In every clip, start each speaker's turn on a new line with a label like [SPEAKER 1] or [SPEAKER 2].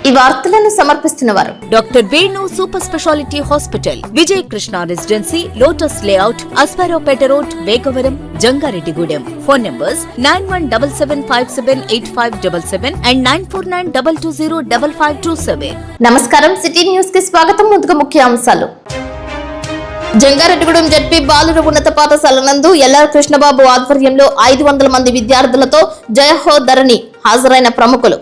[SPEAKER 1] ఈ వార్తలను సమర్పిస్తున్నవారు
[SPEAKER 2] doctor Venu super speciality hospital, Vijay Krishna residency, Lotus Layout, Asparaopeta road, Vegavaram, Jangareddygudem. Phone numbers 9177578577 and 9492205527.
[SPEAKER 1] నమస్కారం. సిటీ న్యూస్ కి స్వాగతం. ముందుగా ముఖ్య అంశాలు. జంగారెడ్డిగూడెం జెడ్పీ బాలుర ఉన్నత పాఠశాల నందు ఎల్ఆర్ కృష్ణబాబు ఆధ్వర్యంలో 500 మంది విద్యార్థులతో జయహో ధరణి హాజరైన ప్రముఖులు.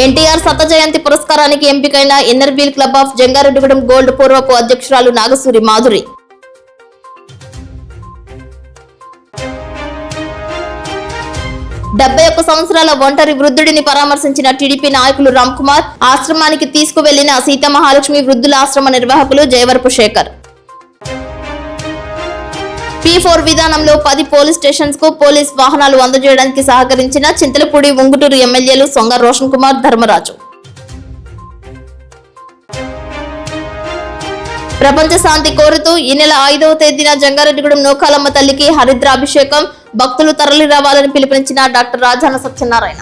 [SPEAKER 1] ఎన్టీఆర్ శత జయంతి పురస్కారానికి ఎంపికైన inner wheel club of Jangareddygudem gold పూర్వపు అధ్యక్షురాలు నాగసూరి మాధురి. 71 సంవత్సరాల ఒంటరి వృద్ధుడిని పరామర్శించిన టీడీపీ నాయకులు రామ్ కుమార్. ఆశ్రమానికి తీసుకువెళ్లిన సీతామహాలక్ష్మి వృద్ధుల ఆశ్రమ నిర్వాహకులు జయవరపు శేఖర్. P4 విధానంలో 10 పోలీస్ స్టేషన్స్ కు పోలీస్ వాహనాలు అందజేయడానికి సహకరించిన చింతలపూడి ఉంగుటూరు ఎమ్మెల్యేలు సొంగ రోషన్ కుమార్, ధర్మరాజు. ప్రపంచ శాంతి కోరుతూ ఈ నెల 5వ తేదీన జంగారెడ్డిగూడెం నూకాలమ్మ తల్లికి హరిద్రాభిషేకం. భక్తులు తరలి రావాలని పిలుపునిచ్చిన డాక్టర్ రాజాన సత్యనారాయణ.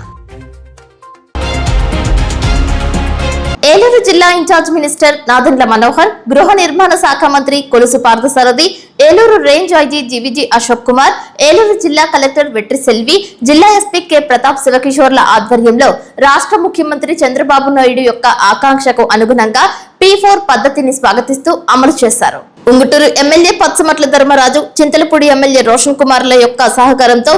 [SPEAKER 1] ఏలూరు జిల్లా ఇన్ఛార్జ్ మినిస్టర్ నాదెండ్ల మనోహర్, గృహ నిర్మాణ శాఖ మంత్రి Kolusu Parthasarathy, Eluru range IG GVG Ashok Kumar, Eluru జిల్లా కలెక్టర్ వెట్రి సెల్వి, జిల్లా ఎస్పీ కె ప్రతాప్ శివకిషోర్ల ఆధ్వర్యంలో రాష్ట్ర ముఖ్యమంత్రి చంద్రబాబు నాయుడు యొక్క ఆకాంక్షకు అనుగుణంగా P4 పద్ధతిని స్వాగతిస్తూ అమలు చేశారు. ఉంగుటూరు ఎమ్మెల్యే పచ్చమట్ల ధర్మరాజు, చింతలపూడి ఎమ్మెల్యే రోషన్ కుమార్ల యొక్క సహకారంతో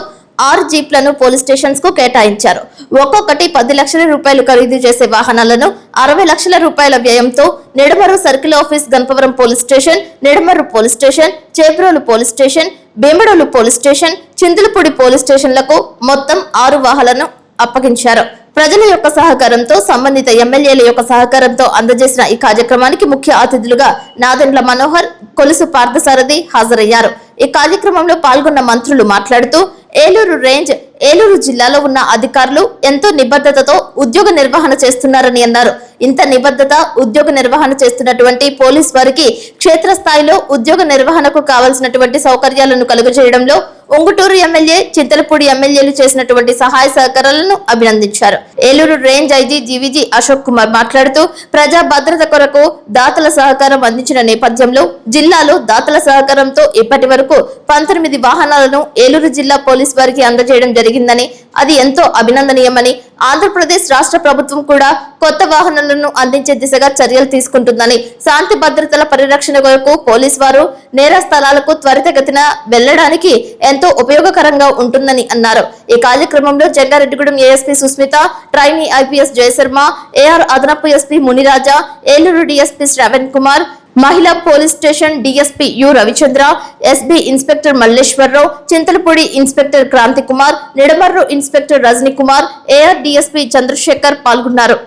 [SPEAKER 1] 6 జీప్లను పోలీస్ స్టేషన్స్ కు కేటాయించారు. ఒక్కొక్కటి 10 లక్షల రూపాయలు ఖరీదు చేసే వాహనాలను 60 లక్షల రూపాయల వ్యయంతో Nidamarru circle office, Ganapavaram police station, Nidamarru police station, Chebrolu police station, Bhimadolu police station, Chintalapudi police స్టేషన్లకు మొత్తం 6 వాహనాలను అప్పగించారు. ప్రజల యొక్క సహకారంతో, సంబంధిత ఎమ్మెల్యేల యొక్క సహకారంతో అందజేసిన ఈ కార్యక్రమానికి ముఖ్య అతిథులుగా నాదెండ్ల మనోహర్, కొలుసు పార్థసారథి హాజరయ్యారు. ఈ కార్యక్రమంలో పాల్గొన్న మంత్రులు మాట్లాడుతూ ఏలూరు రేంజ్, ఏలూరు జిల్లాలో ఉన్న అధికారులు ఎంతో నిబద్ధతతో ఉద్యోగ నిర్వహణ చేస్తున్నారని అన్నారు. ఇంత నిబద్ధత, ఉద్యోగ నిర్వహణ చేస్తున్నటువంటి పోలీస్ వారికి క్షేత్రస్థాయిలో ఉద్యోగ నిర్వహణకు కావాల్సినటువంటి సౌకర్యాలను కలుగజేయడంలో ఉంగుటూరు ఎమ్మెల్యే, చింతలపూడి ఎమ్మెల్యేలు చేసినటువంటి సహాయ సహకారాలను అభినందించారు. Eluru range IG GVG Ashok Kumar మాట్లాడుతూ ప్రజా భద్రత కొరకు దాతల సహకారం అందించిన నేపథ్యంలో జిల్లాలో దాతల సహకారంతో ఇప్పటి వరకు 19 వాహనాలను ఏలూరు జిల్లా పోలీస్ వారికి అందజేయడం జరిగిందని, అది ఎంతో అభినందనీయమని, ఆంధ్రప్రదేశ్ రాష్ట్ర ప్రభుత్వం కూడా కొత్త వాహనాలను అందించే దిశగా చర్యలు తీసుకుంటుందని, శాంతి భద్రతల పరిరక్షణ కొరకు పోలీస్ వారు నేర స్థలాలకు త్వరితగతిన వెళ్లడానికి ఎంతో ఉపయోగకరంగా ఉంటుందని అన్నారు. ఈ కార్యక్రమంలో Jangareddygudem ASP Susmitha, trainee IPS Jayasharma, AR అదనపు ఎస్పీ మునిరాజా, ఏలూరు డీఎస్పీ శ్రవణ్ కుమార్, మహిళా police station DSP U Ravichandra, SB inspector Malleswararao, Chintalapudi inspector Kranthi Kumar, Nidamarru inspector Rajani Kumar, AR DSP Chandrasekhar పాల్గొన్నారు.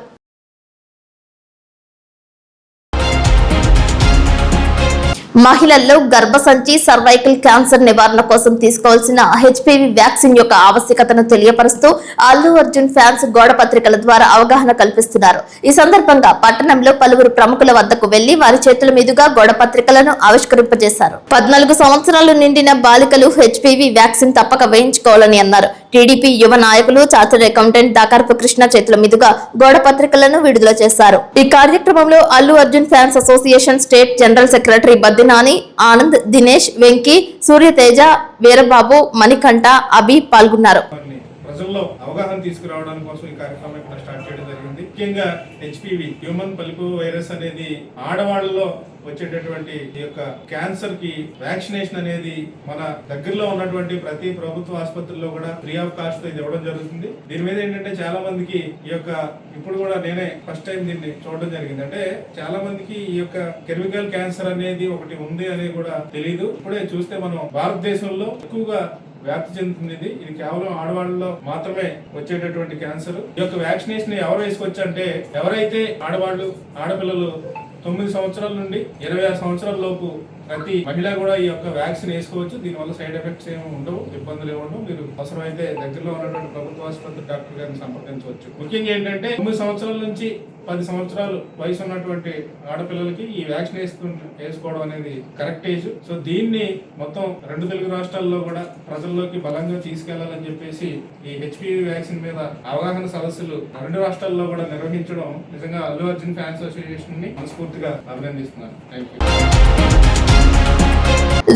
[SPEAKER 1] మహిళల్లో గర్భసంచి, సర్వైకల్ క్యాన్సర్ నివారణ కోసం తీసుకోవాల్సిన హెచ్పివి వ్యాక్సిన్ యొక్క ఆవశ్యకతను తెలియపరుస్తూ అల్లు అర్జున్ ఫ్యాన్స్ గోడ పత్రికల ద్వారా అవగాహన కల్పిస్తున్నారు. ఈ సందర్భంగా పట్టణంలో పలువురు ప్రముఖుల వద్దకు వెళ్లి వారి చేతుల మీదుగా గోడ పత్రికలను ఆవిష్కరింపజేశారు. 14 సంవత్సరాలు నిండిన బాలికలు హెచ్పివి వ్యాక్సిన్ తప్పక వేయించుకోవాలని అన్నారు. టీడీపీ యువ నాయకులు, చార్టర్డ్ అకౌంటెంట్ దాకారపు కృష్ణ చేతుల మీదుగా గోడ పత్రికలను విడుదల చేశారు. ఈ కార్యక్రమంలో Allu Arjun fans association state general secretary Baddinani, Anand, Dinesh, Venky, Suryateja, Veerababu, Manikanta, Abhi పాల్గొన్నారు.
[SPEAKER 3] ప్రజల్లో అవగాహన తీసుకురావడం కోసం ఈ కార్యక్రమం ఇక్కడ స్టార్ట్ చేయడం జరిగింది. ముఖ్యంగా హెచ్పివి, హ్యూమన్ పల్పు వైరస్ అనేది ఆడవాళ్ళలో వచ్చేటటువంటి ఈ యొక్క క్యాన్సర్ కి వ్యాక్సినేషన్ అనేది మన దగ్గరలో ఉన్నటువంటి ప్రతి ప్రభుత్వ ఆసుపత్రుల్లో కూడా ఫ్రీ ఆఫ్ కాస్ట్ ఇది ఇవ్వడం జరుగుతుంది. దీని మీద ఏంటంటే చాలా మందికి ఈ యొక్క, ఇప్పుడు కూడా నేనే ఫస్ట్ టైం దీన్ని చూడడం జరిగింది. అంటే చాలా మందికి ఈ యొక్క కెమికల్ క్యాన్సర్ అనేది ఒకటి ఉంది అనేది కూడా తెలియదు. ఇప్పుడే చూస్తే మనం భారతదేశంలో ఎక్కువగా వ్యాప్తి చెందుతుంది. ఇది కేవలం ఆడవాళ్ళలో మాత్రమే వచ్చేటటువంటి క్యాన్సర్. ఈ యొక్క వ్యాక్సినేషన్ ఎవరు వేసుకోవచ్చు అంటే ఎవరైతే ఆడపిల్లలు 9 సంవత్సరాల నుండి 26 సంవత్సరాల లోపు ప్రతి మహిళ కూడా ఈ యొక్క వ్యాక్సిన్ వేసుకోవచ్చు. దీనివల్ల సైడ్ ఎఫెక్ట్స్ ఏమి ఉండవు, ఇబ్బందులు ఏమి ఉండవు. మీరు అవసరమైతే దగ్గరలో ఉన్నటువంటి ప్రభుత్వ ఆసుపత్రి డాక్టర్ గారిని సంప్రదించవచ్చు. ముఖ్యంగా ఏంటంటే 9 సంవత్సరాల నుంచి 10 సంవత్సరాలు వయసు ఉన్నటువంటి ఆడపిల్లలకి ఈ వ్యాక్సిన్ వేసుకోవడం అనేది కరెక్ట్ ఏజ్. సో దీన్ని మొత్తం 2 తెలుగు రాష్ట్రాల్లో కూడా ప్రజల్లోకి బలంగా తీసుకెళ్లాలని చెప్పేసి ఈ HPV వ్యాక్సిన్ మీద అవగాహన సదస్సులు 2 రాష్ట్రాల్లో కూడా నిర్వహించడం నిజంగా అల్లు అర్జున్ ఫ్యాన్స్ అసోసియేషన్ ని మనస్ఫూర్తిగా అభినందిస్తున్నాను. Thank you.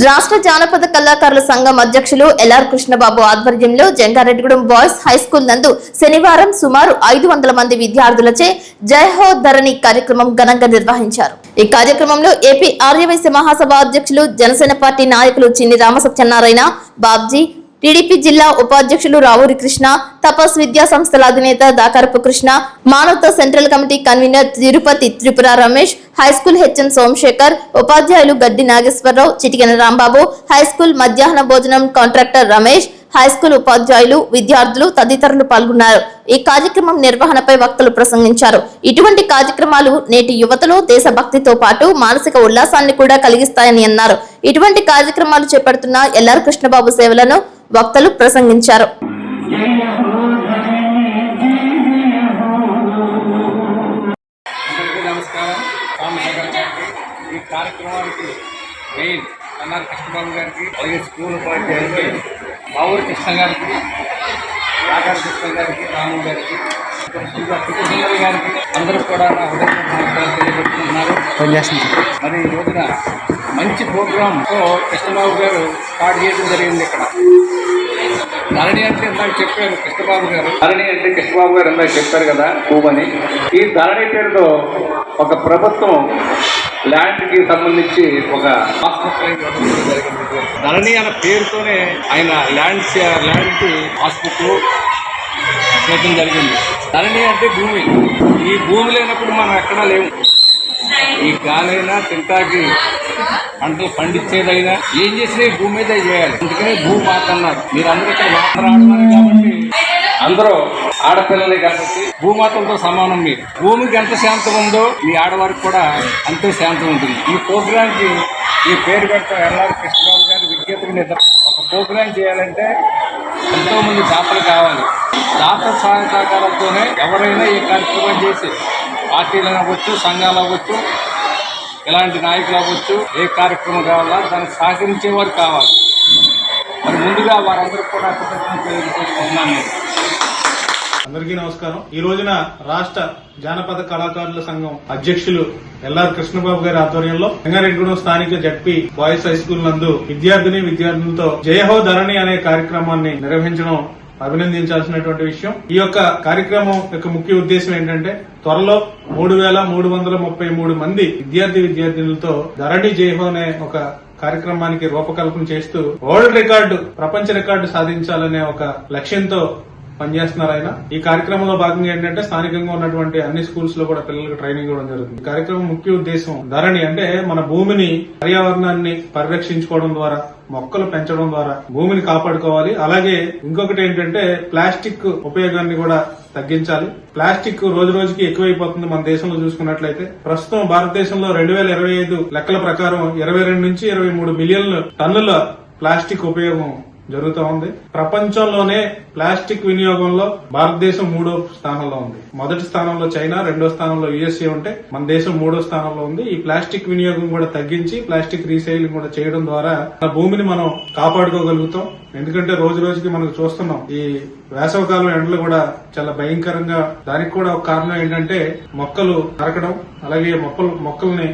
[SPEAKER 1] రాష్ట్ర జానపద కళాకారుల సంఘం అధ్యక్షులు ఎల్ఆర్ కృష్ణబాబు ఆధ్వర్యంలో జంగారెడ్డిగూడెం బాయ్స్ హై స్కూల్ నందు శనివారం సుమారు 500 మంది విద్యార్థులచే జై హో ధరణి కార్యక్రమం ఘనంగా నిర్వహించారు. ఈ కార్యక్రమంలో ఏపీ ఆర్యవైశ్య మహాసభ అధ్యక్షులు జనసేన పార్టీ నాయకులు చిన్ని రామసత్యనారాయణ, బాబ్జీ, టీడీపీ జిల్లా ఉపాధ్యక్షులు రావూరి కృష్ణ, తపస్ విద్యా సంస్థల అధినేత Dakarapu Krishna, Manavatha central committee convener Tirupati Tripura Ramesh, high school HM Somasekhar, ఉపాధ్యాయులు గడ్డి నాగేశ్వరరావు, చిటికెన రాంబాబు, హైస్కూల్ మధ్యాహ్న భోజనం కాంట్రాక్టర్ రమేష్, హైస్కూల్ ఉపాధ్యాయులు, విద్యార్థులు తదితరులు పాల్గొన్నారు. ఈ కార్యక్రమం నిర్వహణపై వక్తలు ప్రసంగించారు. ఇటువంటి కార్యక్రమాలు నేటి యువతలో దేశభక్తితో పాటు మానసిక ఉల్లాసాన్ని కూడా కలిగిస్తాయని అన్నారు. ఇటువంటి కార్యక్రమాలు చేపడుతున్న ఎల్ఆర్ కృష్ణబాబు సేవలను వక్తలు ప్రసంగించారు.
[SPEAKER 4] ఈ కార్యక్రమానికి మెయిన్ ఎల్ఆర్ కృష్ణబాబు గారికి, అలాగే స్కూల్ ఉపాధ్యాయులకి, బావూరి కృష్ణ గారికి, రాగారి కృష్ణ గారికి, రాము గారికి, సుందరి గారికి అందరూ కూడా నా హృదయపూర్వక తెలియజేస్తున్నారు. మరి ఈ రోజున మంచి ప్రోగ్రాంతో కృష్ణబాబు గారు స్టార్ట్ చేయడం జరిగింది. ఇక్కడ ధరణి అంటే ఇందాక చెప్పారు కృష్ణబాబు గారు, ధరణి అంటే కృష్ణబాబు గారు ఇందాక చెప్పారు కదా భూమని. ఈ ధరణి పేరుతో ఒక ప్రభుత్వం ల్యాండ్కి సంబంధించి ఒక హాస్పిటల్ జరిగింది. ధరణి అనే పేరుతోనే ఆయన ల్యాండ్కి హాస్పిటల్ చేయడం జరిగింది. ధరణి అంటే భూమి. ఈ భూమి లేనప్పుడు మనం ఎక్కడా లేవు. ఈ గాలైనా తింటాకి పంటలు పండించేదైనా ఏం చేసినా ఈ భూమి మీద చేయాలి. అందుకనే భూమాత అన్నారు. మీరు అందరూ ఇక్కడ మాట్లాడాలి కాబట్టి అందరూ ఆడపిల్లలే కాబట్టి భూమాతలతో సమానం. మీరు భూమికి ఎంత శాంతం ఉందో మీ ఆడవారికి కూడా అంతే శాంతం ఉంటుంది. ఈ ప్రోగ్రాంకి ఈ పేరు పెడతా ఎల్ఆర్ కృష్ణబాబు గారి విజ్ఞతకు ఒక ప్రోగ్రాం చేయాలంటే ఎంతోమంది దాతలు కావాలి. దాత సహాయ సహకారాలతోనే ఎవరైనా ఈ కార్యక్రమం చేసి పార్టీలు అవ్వచ్చు, సంఘాలు అవ్వచ్చు, ఇలాంటి నాయకులు అవ్వచ్చు, ఏ కార్యక్రమం కావాలా దానికి సహకరించేవారు కావాలి. మరి ముందుగా వారందరూ కూడా కృతజ్ఞతలు.
[SPEAKER 3] అందరికీ నమస్కారం. ఈ రోజున రాష్ట్ర జానపద కళాకారుల సంఘం అధ్యక్షులు ఎల్ఆర్ కృష్ణబాబు గారి ఆధ్వర్యంలో జంగారెడ్డిగూడెం స్థానిక జడ్పీ బాయ్స్ హై స్కూల్ నందు విద్యార్థులతో జయహో ధరణి అనే కార్యక్రమాన్ని నిర్వహించడం అభినందించాల్సినటువంటి విషయం. ఈ యొక్క కార్యక్రమం యొక్క ముఖ్య ఉద్దేశం ఏంటంటే త్వరలో 3,333 మంది విద్యార్థినులతో ధరణి జయహో అనే ఒక కార్యక్రమానికి రూపకల్పన చేస్తూ వరల్డ్ రికార్డు, ప్రపంచ రికార్డు సాధించాలనే ఒక లక్ష్యంతో పనిచేస్తున్నారు ఆయన. ఈ కార్యక్రమంలో భాగంగా ఏంటంటే స్థానికంగా ఉన్నటువంటి అన్ని స్కూల్స్ లో కూడా పిల్లలకు ట్రైనింగ్ ఇవ్వడం జరుగుతుంది. ఈ కార్యక్రమం ముఖ్య ఉద్దేశం ధరణి అంటే మన భూమిని, పర్యావరణాన్ని పరిరక్షించుకోవడం ద్వారా, మొక్కలు పెంచడం ద్వారా భూమిని కాపాడుకోవాలి. అలాగే ఇంకొకటి ఏంటంటే ప్లాస్టిక్ ఉపయోగాన్ని కూడా తగ్గించాలి. ప్లాస్టిక్ రోజు రోజుకి ఎక్కువైపోతుంది. మన దేశంలో చూసుకున్నట్లయితే ప్రస్తుతం భారతదేశంలో 2025 లెక్కల ప్రకారం 22 నుంచి 23 మిలియన్ల టన్నుల ప్లాస్టిక్ ఉపయోగం జరుగుతూ ఉంది. ప్రపంచంలోనే ప్లాస్టిక్ వినియోగంలో భారతదేశం 3వ స్థానంలో ఉంది. మొదటి స్థానంలో చైనా, 2వ స్థానంలో USA ఉంటే మన దేశం 3వ స్థానంలో ఉంది. ఈ ప్లాస్టిక్ వినియోగం కూడా తగ్గించి ప్లాస్టిక్ రీసైక్లింగ్ కూడా చేయడం ద్వారా మన భూమిని మనం కాపాడుకోగలుగుతాం. ఎందుకంటే రోజు రోజుకి మనం చూస్తున్నాం ఈ వేసవకాలం ఎండలు కూడా చాలా భయంకరంగా. దానికి కూడా ఒక కారణం ఏంటంటే మొక్కలు నరకడం, అలాగే మొక్కల్ని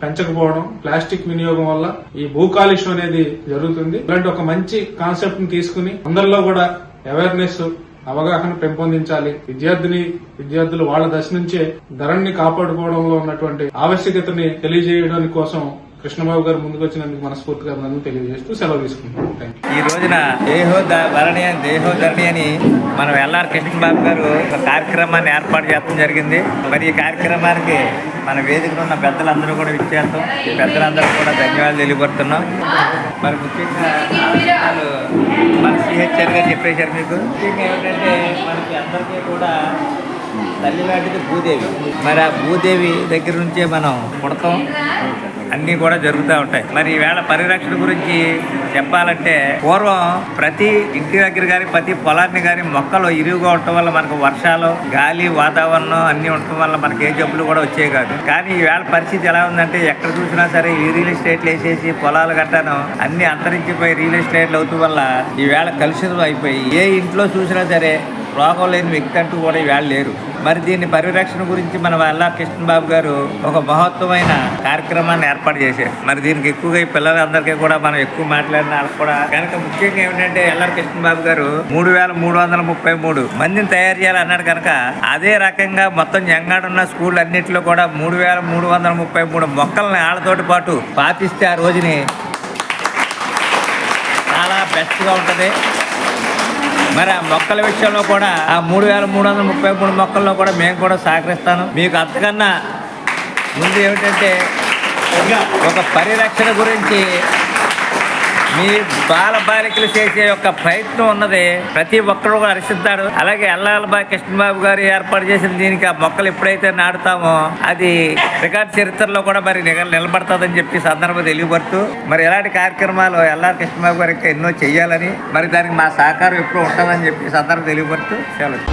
[SPEAKER 3] పెంచకపోవడం, ప్లాస్టిక్ వినియోగం వల్ల ఈ భూ కాలుష్యం అనేది జరుగుతుంది. ఇలాంటి ఒక మంచి కాన్సెప్ట్ ని తీసుకుని అందరిలో కూడా అవేర్నెస్, అవగాహన పెంపొందించాలి. విద్యార్థులు వాళ్ళ దశ నుంచే ధరణిని కాపాడుకోవడంలో ఉన్నటువంటి ఆవశ్యకతని తెలియజేయడానికి కోసం కృష్ణబాబు గారు ముందుకు వచ్చినందుకు మనస్ఫూర్తిగా నన్ను తెలియజేస్తూ సెలవు తీసుకుంటున్నాను.
[SPEAKER 4] ఈ రోజున దేహో ధరణి అని మనం ఎల్ఆర్ కృష్ణబాబు గారు ఒక కార్యక్రమాన్ని ఏర్పాటు చేయడం జరిగింది. మరి ఈ కార్యక్రమానికి మన వేదికలో ఉన్న పెద్దలందరూ కూడా విచ్చేస్తాం. ఈ పెద్దలందరూ కూడా ధన్యవాదాలు తెలియపడుతున్నాం. మరి ముఖ్యంగా మన సిహెచ్ఆర్ గారు చెప్పేశారు మీకు. ముఖ్యంగా ఏమిటంటే మనకి అందరికీ కూడా తల్లి లాంటిది భూదేవి. మరి ఆ భూదేవి దగ్గర నుంచే మనం పుడతాం.
[SPEAKER 5] అన్నీ కూడా జరుగుతూ ఉంటాయి. మరి ఈవేళ పరిరక్షణ గురించి చెప్పాలంటే పూర్వం ప్రతి ఇంటి దగ్గర కానీ ప్రతి పొలాన్ని కానీ మొక్కలు ఇరువుగా ఉండటం వల్ల మనకు వర్షాలు, గాలి, వాతావరణం అన్నీ ఉండటం వల్ల మనకి ఏ జబ్బులు కూడా వచ్చేవి కాదు. కానీ ఈవేళ పరిస్థితి ఎలా ఉందంటే ఎక్కడ చూసినా సరే ఈ రియల్ ఎస్టేట్లు వేసేసి పొలాలు గట్టాను అన్ని అంతరించిపోయి రియల్ ఎస్టేట్లు అవుతూ వల్ల ఈవేళ కలుషితం అయిపోయి ఏ ఇంట్లో చూసినా సరే రోగం లేని వ్యక్తి అంటూ కూడా ఈవేళ లేరు. మరి దీన్ని పరిరక్షణ గురించి మన ఎల్ఆర్ కృష్ణబాబు గారు ఒక మహత్వమైన కార్యక్రమాన్ని ఏర్పాటు చేశారు. మరి దీనికి ఎక్కువగా ఈ పిల్లలందరికీ కూడా మనం ఎక్కువ మాట్లాడిన వాళ్ళకి కూడా కనుక ముఖ్యంగా ఏమిటంటే ఎల్ఆర్ కృష్ణబాబు గారు 3,333 మందిని తయారు చేయాలన్నాడు. కనుక అదే రకంగా మొత్తం జంగాడున్న స్కూల్ అన్నింటిలో కూడా 3,333 మొక్కల్ని వాళ్ళతోటి పాటు పాటిస్తే ఆ రోజుని చాలా బెస్ట్గా ఉంటుంది. మరి ఆ మొక్కల విషయంలో కూడా ఆ 3,333 మొక్కల్లో కూడా మేము కూడా సహకరిస్తాను. మీకు అంతకన్నా ముందు ఏమిటంటే ఒక పరిరక్షణ గురించి మీ బాలికలు చేసే యొక్క ప్రయత్నం ఉన్నది ప్రతి ఒక్కరు కూడా హర్షిస్తాడు. అలాగే ఎల్లాలబాయి కృష్ణబాబు గారు ఏర్పాటు చేసిన దీనికి ఆ మొక్కలు ఎప్పుడైతే నాటుతామో అది రికార్డ్ చరిత్రలో కూడా మరి నిలబడుతుందని చెప్పి సందర్భం తెలియబడుతూ మరి ఎలాంటి కార్యక్రమాలు ఎల్ఆర్ కృష్ణబాబు గారు ఇంకా ఎన్నో చెయ్యాలని మరి దానికి మా సహకారం ఎప్పుడు ఉంటుందని చెప్పి సందర్భం తెలియబడుతూ సెలవు.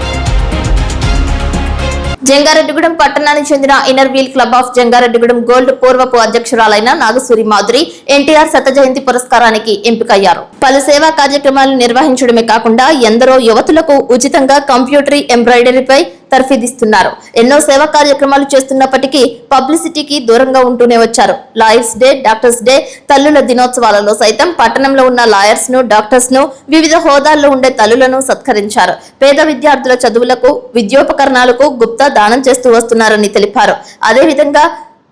[SPEAKER 1] జంగారెడ్డిగూడెం పట్టణానికి చెందిన inner wheel club of Jangareddygudem gold పూర్వపు అధ్యక్షురాలైన నాగసూరి మాధురి ఎన్టీఆర్ శత జయంతి పురస్కారానికి ఎంపికయ్యారు. పలు సేవా కార్యక్రమాలు నిర్వహించడమే కాకుండా ఎందరో యువతులకు ఉచితంగా కంప్యూటరీ ఎంబ్రాయిడరీపై తర్ఫీదిస్తున్నారు. ఎన్నో సేవా కార్యక్రమాలు చేస్తున్నప్పటికీ పబ్లిసిటీకి దూరంగా ఉంటూనే వచ్చారు. లాయర్స్ డే, డాక్టర్స్ డే, తల్లుల దినోత్సవాలలో సైతం పట్టణంలో ఉన్న లాయర్స్ ను, డాక్టర్స్ ను, వివిధ హోదాల్లో ఉండే తల్లులను సత్కరించారు. పేద విద్యార్థుల చదువులకు, విద్యోపకరణాలకు గుప్తా దానం చేస్తూ వస్తున్నారని తెలిపారు. అదేవిధంగా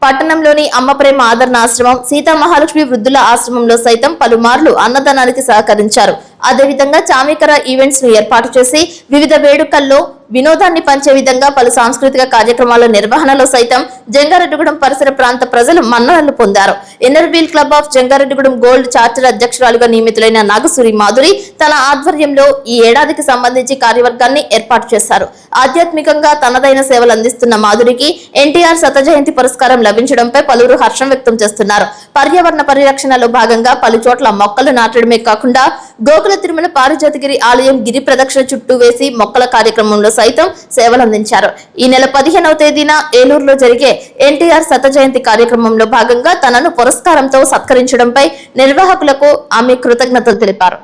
[SPEAKER 1] పట్టణంలోని అమ్మ ప్రేమ ఆదరణ ఆశ్రమం, సీతా మహాలక్ష్మి వృద్ధుల ఆశ్రమంలో సైతం పలుమార్లు అన్నదానానికి సహకరించారు. అదేవిధంగా చామికర ఈవెంట్స్ ను ఏర్పాటు చేసి వివిధ వేడుకల్లో వినోదాన్ని పంచే విధంగా పలు సాంస్కృతిక కార్యక్రమాల నిర్వహణలో సైతం జంగారెడ్డిగూడెం పరిసర ప్రాంత ప్రజలు మన్ననలు పొందారు. Inner wheel club of Jangareddygudem gold charter అధ్యక్షురాలుగా నియమితులైన నాగసూరి మాధురి తన ఆధ్వర్యంలో ఈ ఏడాదికి సంబంధించి కార్యవర్గాన్ని ఏర్పాటు చేశారు. ఆధ్యాత్మికంగా తనదైన సేవలు అందిస్తున్న మాధురికి ఎన్టీఆర్ శత జయంతి పురస్కారం లభించడంపై పలువురు హర్షం వ్యక్తం చేస్తున్నారు. పర్యావరణ పరిరక్షణలో భాగంగా పలు చోట్ల మొక్కలు నాటడమే కాకుండా గోకుల తిరుమల పారిజాతగిరి ఆలయం గిరి ప్రదక్షిణ చుట్టూ వేసి మొక్కల కార్యక్రమంలో సైతం సేవలందించారు. ఈ నెల 15వ తేదీన ఏలూరులో జరిగే ఎన్టీఆర్ శత జయంతి కార్యక్రమంలో భాగంగా తనను పురస్కారంతో సత్కరించడంపై నిర్వాహకులకు ఆమె కృతజ్ఞతలు తెలిపారు.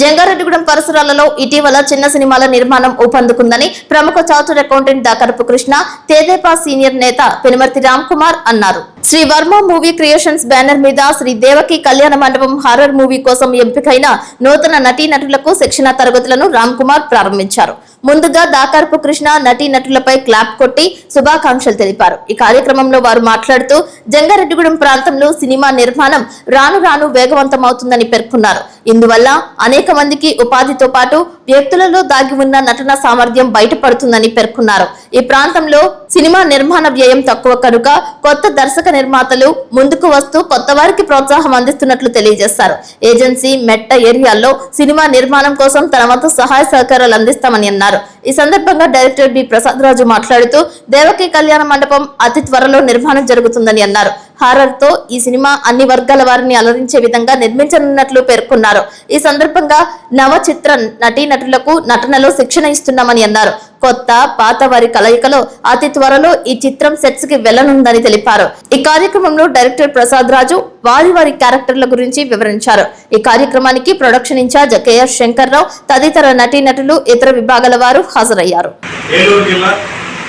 [SPEAKER 1] జంగారెడ్డిగూడెం పరిసరాలలో ఇటీవల చిన్న సినిమాల నిర్మాణం ఊపందుకుందని ప్రముఖ చార్టర్డ్ అకౌంటెంట్ దాకరపు కృష్ణ, తేదేపా సీనియర్ నేత పెనుమర్తి రామ్ కుమార్ అన్నారు. Shri Varma movie creations banner మీద శ్రీ దేవకి కళ్యాణ మండపం హారర్ మూవీ కోసం ఎంపికైన నూతన నటీనటులకు శిక్షణ తరగతులను రామ్ కుమార్ ప్రారంభించారు. ముందుగా దాకరపు కృష్ణ నటీనటులపై క్లాప్ కొట్టి శుభాకాంక్షలు తెలిపారు. ఈ కార్యక్రమంలో వారు మాట్లాడుతూ జంగారెడ్డిగూడెం ప్రాంతంలో సినిమా నిర్మాణం రాను రాను వేగవంతమవుతుందని పేర్కొన్నారు. ఇందువల్ల అనేక మందికి ఉపాధితో పాటు వ్యక్తులలో దాగి ఉన్న నటన సామర్థ్యం బయటపడుతుందని పేర్కొన్నారు. ఈ ప్రాంతంలో సినిమా నిర్మాణ వ్యయం తక్కువ కనుక కొత్త దర్శక నిర్మాతలు ముందుకు వస్తూ కొత్త వారికి ప్రోత్సాహం అందిస్తున్నట్లు తెలియజేశారు. ఏజెన్సీ మెట్ట ఏరియాల్లో సినిమా నిర్మాణం కోసం తన వంతు సహాయ సహకారాలు అందిస్తామని అన్నారు. ఈ సందర్భంగా డైరెక్టర్ బి ప్రసాద్ రాజు మాట్లాడుతూ దేవకి కళ్యాణ మండపం అతి త్వరలో నిర్మాణం జరుగుతుందని అన్నారు. హారర్ తో ఈ సినిమా అన్ని వర్గాల వారిని అలరించే విధంగా నిర్మించనున్నట్లు పేర్కొన్నారు. ఈ సందర్భంగా నవ చిత్ర నటీనటులకు నటనలో శిక్షణ ఇస్తున్నామని అన్నారు. కొత్త పాత వారి కలయికలో అతి త్వరలో ఈ చిత్రం సెట్స్ కి వెళ్లనుందని తెలిపారు. ఈ కార్యక్రమంలో డైరెక్టర్ ప్రసాద్ రాజు వారి క్యారెక్టర్ల గురించి వివరించారు. ఈ కార్యక్రమానికి ప్రొడక్షన్ ఇన్ఛార్జ్ కెఎస్ శంకర్రావు తదితర నటీనటులు ఇతర విభాగాల వారు హాజరయ్యారు.
[SPEAKER 3] ఏలూరు జిల్లా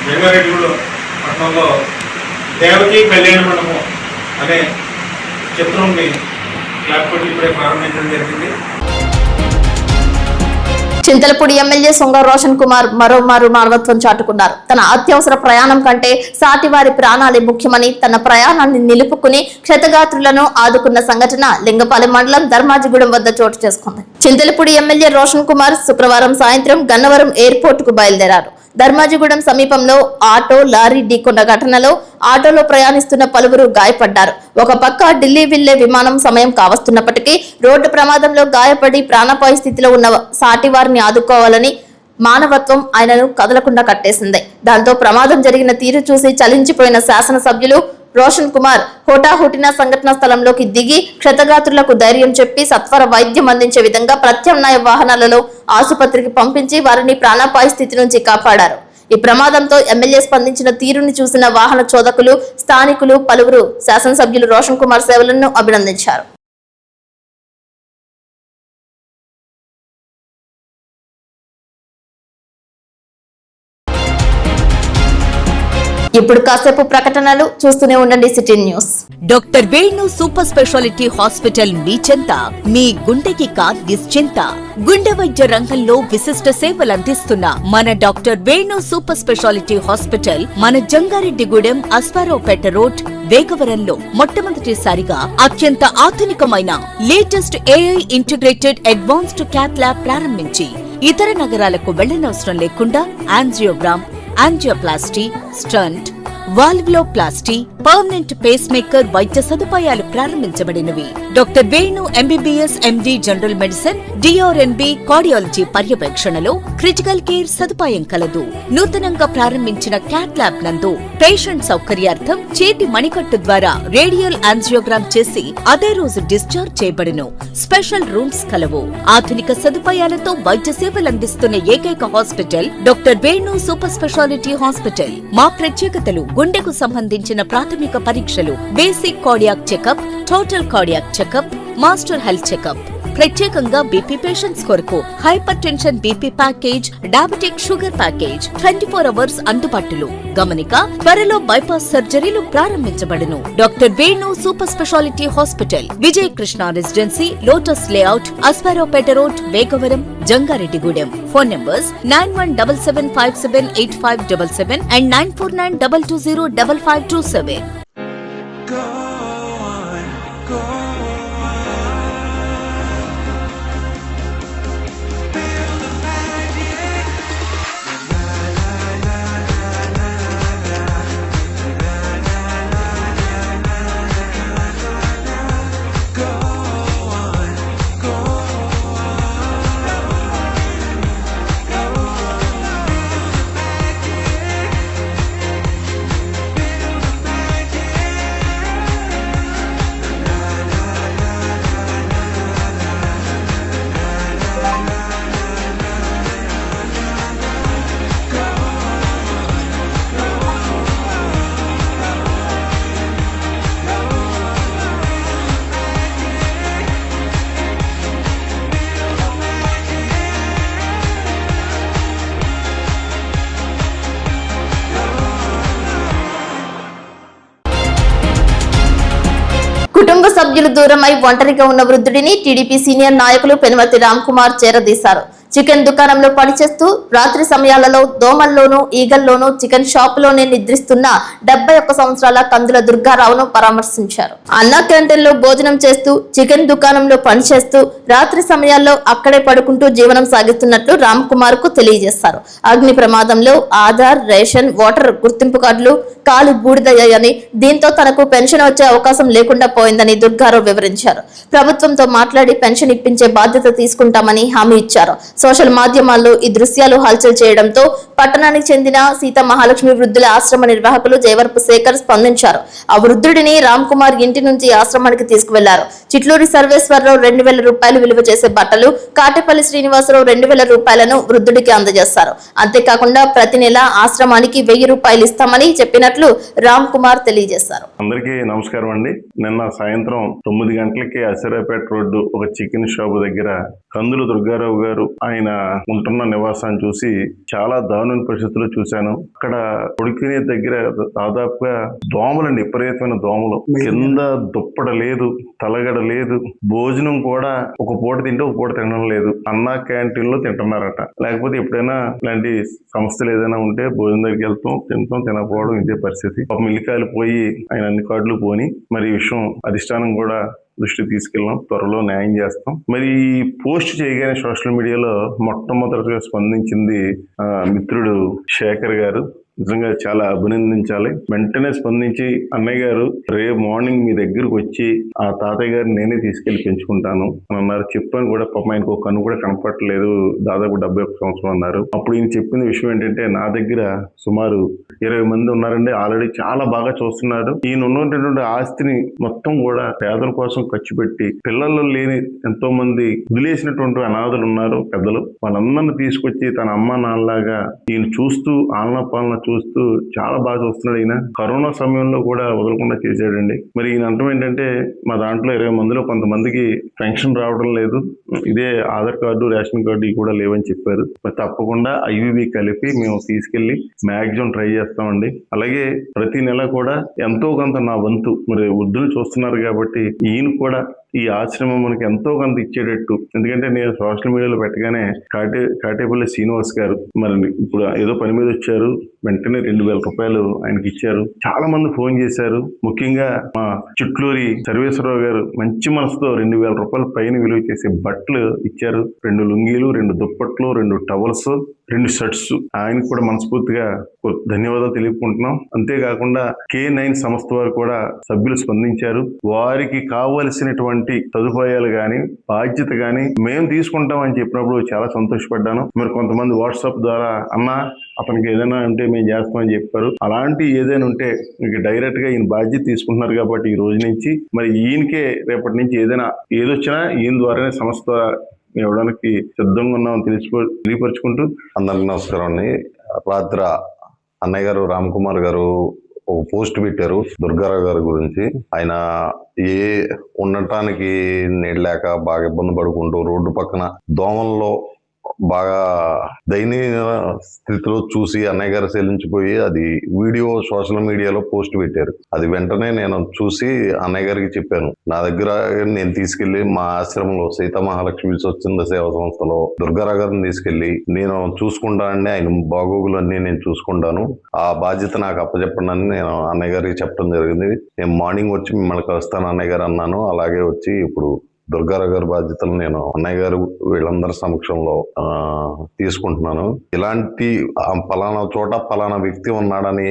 [SPEAKER 3] జంగారెడ్డిగూడెం పట్టణంలో దేవకి కళ్యాణ మండపం అనే చిత్రంని క్లాప్ కొట్టి ఇప్పుడే ప్రారంభించడం జరిగింది.
[SPEAKER 1] చింతలపూడి ఎమ్మెల్యే సొంగ రోషన్ కుమార్ మరోమారు మానవత్వం చాటుకున్నారు. తన అత్యవసర ప్రయాణం కంటే సాటివారి ప్రాణాలే ముఖ్యమని తన ప్రయాణాన్ని నిలుపుకుని క్షతగాత్రులను ఆదుకున్న సంఘటన లింగపాలెం మండలం ధర్మాజిగూడెం వద్ద చోటు చేసుకుంది. చింతలపూడి ఎమ్మెల్యే రోషన్ కుమార్ శుక్రవారం సాయంత్రం గన్నవరం ఎయిర్పోర్ట్ కు బయలుదేరారు. ధర్మాజిగూడెం సమీపంలో ఆటో లారీ ఢీకొన్న ఘటనలో ఆటోలో ప్రయాణిస్తున్న పలువురు గాయపడ్డారు. ఒక పక్క ఢిల్లీ వెళ్లే విమానం సమయం కావస్తున్నప్పటికీ రోడ్డు ప్రమాదంలో గాయపడి ప్రాణాపాయ స్థితిలో ఉన్న సాటి వారిని ఆదుకోవాలని మానవత్వం ఆయనను కదలకుండా కట్టేసింది. దాంతో ప్రమాదం జరిగిన తీరు చూసి చలించిపోయిన శాసనసభ్యులు రోషన్ కుమార్ హోటాహోటిన సంఘటన స్థలంలోకి దిగి క్షతగాత్రులకు ధైర్యం చెప్పి సత్వర వైద్యం అందించే విధంగా ప్రత్యామ్నాయ వాహనాలలో ఆసుపత్రికి పంపించి వారిని ప్రాణాపాయ స్థితి నుంచి కాపాడారు. ఈ ప్రమాదంతో ఎమ్మెల్యే స్పందించిన తీరుని చూసిన వాహన చోదకులు, స్థానికులు పలువురు శాసనసభ్యులు రోషన్ కుమార్ సేవలను అభినందించారు. ఇప్పుడు కాసేపు ప్రకటనలు చూస్తూనే ఉండండి city news.
[SPEAKER 2] Doctor Venu super speciality hospital మీ చెంత, మీ గుండెకి నిశ్చింత. గుండె వైద్య రంగంలో విశిష్ట సేవలు అందిస్తున్న మన doctor Venu super speciality hospital మన జంగారెడ్డిగూడెం అస్పారావుపేట రోడ్ వేగవరంలో మొట్టమొదటిసారిగా అత్యంత ఆధునికమైన latest AI integrated advanced cath lab ప్రారంభించి ఇతర నగరాలకు వెళ్లనవసరం లేకుండా angiogram, angioplasty, stent, valvuloplasty, permanent pacemaker వైద్య సదుపాయాలు ప్రారంభించబడినవి. Doctor Venu MBBS MD general medicine, DrNB cardiology పర్యవేక్షణలో క్రిటికల్ కేర్ సదుపాయం కలదు. నూతనంగా ప్రారంభించిన క్యాట్ ల్యాబ్ నందు పేషెంట్ సౌకర్యార్థం చేతి మణికట్టు ద్వారా రేడియల్ యాంజియోగ్రామ్ చేసి అదే రోజు డిశ్చార్జ్ చేయబడును. స్పెషల్ రూమ్స్ కలవు. ఆధునిక సదుపాయాలతో వైద్య సేవలు అందిస్తున్న ఏకైక hospital doctor Venu super speciality hospital. మా ప్రత్యేకతలు: గుండెకు సంబంధించిన ప్రాథమిక పరీక్షలు, basic cardiac checkup, total cardiac checkup, master health checkup. ప్రత్యేకంగా బీపీ పేషెంట్స్ కొరకు hypertension BP package, diabetic sugar package 24 hours అందుబాటులో. గమనిక: త్వరలో బైపాస్ సర్జరీలు ప్రారంభించబడును. Doctor Venu super speciality hospital, Vijay Krishna residency, Lotus Layout, Asparaopeta road, Vegavaram, Jangareddygudem. Phone numbers 9177578577 and 9492205527.
[SPEAKER 1] కుటుంబ సభ్యులు దూరమై ఒంటరిగా ఉన్న వృద్ధుడిని టీడీపీ సీనియర్ నాయకులు పెనుమతి రామ్ కుమార్ చేరదీశారు. చికెన్ దుకాణంలో పనిచేస్తూ రాత్రి సమయాలలో దోమల్లోనూ ఈగల్లోనూ చికెన్ షాప్ లోనే నిద్రిస్తున్న 71 సంవత్సరాల కందుల దుర్గారావును పరామర్శించారు. అన్నా క్యాంటీన్ లో భోజనం చేస్తూ చికెన్ దుకాణంలో పనిచేస్తూ రాత్రి సమయాల్లో అక్కడే పడుకుంటూ జీవనం సాగిస్తున్నట్లు రామ్ కుమార్ కు తెలియజేశారు. అగ్ని ప్రమాదంలో ఆధార్, రేషన్, ఓటర్ గుర్తింపు కార్డులు కాలి బూడిదయ్యాయని, దీంతో తనకు పెన్షన్ వచ్చే అవకాశం లేకుండా పోయిందని దుర్గారావు వివరించారు. ప్రభుత్వంతో మాట్లాడి పెన్షన్ ఇప్పించే బాధ్యత తీసుకుంటామని హామీ ఇచ్చారు. సోషల్ మాధ్యమాల్లో ఈ దృశ్యాలు హల్చల్ చేయడంతో పట్టణానికి చెందిన సీతా మహాలక్ష్మి వృద్ధుల ఆశ్రమ నిర్వాహకులు జయవర్పు శేఖర్ స్పందించారు. ఆ వృద్ధుడిని రామ్ కుమార్ ఇంటి నుంచి ఆశ్రమానికి తీసుకువెళ్లారు. చిట్లూరి సర్వేశ్వరరావు 2,000 రూపాయలు విలువ చేసే బట్టలు, కాటేపల్లి శ్రీనివాసరావు 2,000 రూపాయలను వృద్ధుడికి అందజేస్తారు. అంతేకాకుండా ప్రతి నెల ఆశ్రమానికి 1,000 రూపాయలు ఇస్తామని చెప్పినట్లు రామ్ కుమార్ తెలియజేశారు.
[SPEAKER 6] అందరికీ నమస్కారం అండి. నిన్న సాయంత్రం 9 గంటలకి అసిరాపేట రోడ్డు ఒక చికెన్ షాప్ దగ్గర కందుల దుర్గారావు గారు ఆయన ఉంటున్న నివాసాన్ని చూసి చాలా దారుణ పరిస్థితుల్లో చూశాను. అక్కడ కొడుకునే దగ్గర దాదాపుగా దోమలండి, విపరీతమైన దోమలు. కింద దుప్పడ లేదు, తలగడ లేదు, భోజనం కూడా ఒక పూట తింటే ఒక పూట తినడం లేదు. అన్నా క్యాంటీన్ లో తింటున్నారట. లేకపోతే ఎప్పుడైనా ఇలాంటి సంస్థలు ఏదైనా ఉంటే భోజనం దగ్గరికి వెళ్తాం, తింటాం, తినకపోవడం ఇదే పరిస్థితి. ఒక మిల్లికాయలు పోయి ఆయన అన్ని కార్డులు పోని మరి ఈ విషయం అధిష్టానం కూడా దృష్టి తీసుకెళ్ళాం. త్వరలో న్యాయం చేస్తాం. మరి పోస్ట్ చేయగానే సోషల్ మీడియాలో మొట్టమొదటిగా స్పందించింది మిత్రుడు శేఖర్ గారు. నిజంగా చాలా అభినందించాలి. వెంటనే స్పందించి అన్నయ్య గారు రేపు మార్నింగ్ మీ దగ్గరకు వచ్చి ఆ తాతయ్య గారిని నేనే తీసుకెళ్లి పెంచుకుంటాను అని అన్నారు. చెప్పాను కూడా. పాపం ఆయనకు ఒక కన్ను కూడా కనపడట్లేదు, దాదాపు 71 సంవత్సరం అన్నారు. అప్పుడు ఈయన చెప్పిన విషయం ఏంటంటే, నా దగ్గర సుమారు 20 మంది ఉన్నారండి, ఆల్రెడీ చాలా బాగా చూస్తున్నారు. ఈయన ఉన్నటువంటి ఆస్తిని మొత్తం కూడా పేదల కోసం ఖర్చు పెట్టి, పిల్లలు లేని ఎంతో మంది వదిలేసినటువంటి అనాథులు ఉన్నారు పెద్దలు, వాళ్ళందరినీ తీసుకొచ్చి తన అమ్మ నాన్నలాగా ఈయన చూస్తూ ఆలనా పాలన చూస్తూ చాలా బాగా చూస్తున్నాడు. ఈయన కరోనా సమయంలో కూడా వదలకుండా చేశాడండి. మరి ఈయన అంటం ఏంటంటే, మా దాంట్లో 20 మందిలో కొంతమందికి పెన్షన్ రావడం లేదు, ఇదే ఆధార్ కార్డు, రేషన్ కార్డు ఇవి కూడా లేవని చెప్పారు. మరి తప్పకుండా IVB కలిపి మేము తీసుకెళ్లి మ్యాక్సిమం ట్రై చేస్తామండి. అలాగే ప్రతి నెల కూడా ఎంతో కొంత నా వంతు, మరి వృద్ధులు చూస్తున్నారు కాబట్టి ఈయన కూడా ఈ ఆశ్రమం మనకి ఎంతో కొంత ఇచ్చేటట్టు. ఎందుకంటే నేను సోషల్ మీడియాలో పెట్టగానే కాటేపల్లి శ్రీనివాస్ గారు మరి ఇప్పుడు ఏదో పని మీద వచ్చారు, వెంటనే 2,000 రూపాయలు ఆయనకి ఇచ్చారు. చాలా మంది ఫోన్ చేశారు. ముఖ్యంగా మా చిట్లూరి సర్వేశ్వరరావు గారు మంచి మనసుతో 2,000 రూపాయల పైన విలువ చేసే బట్టలు ఇచ్చారు. 2 లుంగీలు, 2 దుప్పట్లు, 2 టవల్స్, 2 షర్ట్స్. ఆయనకు కూడా మనస్ఫూర్తిగా ధన్యవాదాలు తెలుపుకుంటున్నాం. అంతేకాకుండా K9 సంస్థ వారు కూడా సభ్యులు స్పందించారు. వారికి కావలసినటువంటి సదుపాయాలు గాని బాధ్యత గాని మేము తీసుకుంటాం అని చెప్పినప్పుడు చాలా సంతోషపడ్డాను. మరి కొంతమంది వాట్సాప్ ద్వారా అన్నా అతనికి ఏదైనా ఉంటే మేము చేస్తామని చెప్పారు. అలాంటి ఏదైనా ఉంటే మీకు డైరెక్ట్ గా ఈయన బాధ్యత తీసుకుంటున్నారు కాబట్టి ఈ రోజు నుంచి మరి ఈయనకే రేపటి నుంచి ఏదైనా ఏదొచ్చినా ఈయన ద్వారానే సంస్థ ఇవ్వడానికి సిద్ధంగా ఉన్నామని తెలియపరుచుకుంటూ
[SPEAKER 7] అందరికి నమస్కారం అండి. రాత్రి అన్నయ్య గారు రామ్ కుమార్ గారు ఒక పోస్ట్ పెట్టారు దుర్గారావు గారి గురించి. ఆయన ఉండటానికి నీళ్ళు లేక బాగా ఇబ్బంది పడుకుంటూ రోడ్డు పక్కన దోమల్లో బాగా దయనీయ స్థితిలో చూసి అన్నయ్య గారు చెల్లించిపోయి అది వీడియో సోషల్ మీడియాలో పోస్ట్ పెట్టారు. అది వెంటనే నేను చూసి అన్నయ్య గారికి చెప్పాను. నా దగ్గర నేను తీసుకెళ్లి మా ఆశ్రమంలో సీతా మహాలక్ష్మి స్వచ్ఛంద సేవా సంస్థలో దుర్గారావు గారిని తీసుకెళ్లి నేను చూసుకుంటానని, ఆయన బాగోగులన్నీ నేను చూసుకుంటాను, ఆ బాధ్యత నాకు అప్పచెప్పండి అని నేను అన్నయ్య గారికి చెప్పడం జరిగింది. నేను మార్నింగ్ వచ్చి మిమ్మల్ని కలుస్తాను అన్నయ్య గారు అన్నాను. అలాగే వచ్చి ఇప్పుడు దుర్గారావు గారి బాధ్యతలు నేను అన్నయ్య గారు వీళ్ళందరి సమక్షంలో తీసుకుంటున్నాను. ఇలాంటి పలానా చోట పలానా వ్యక్తి ఉన్నాడని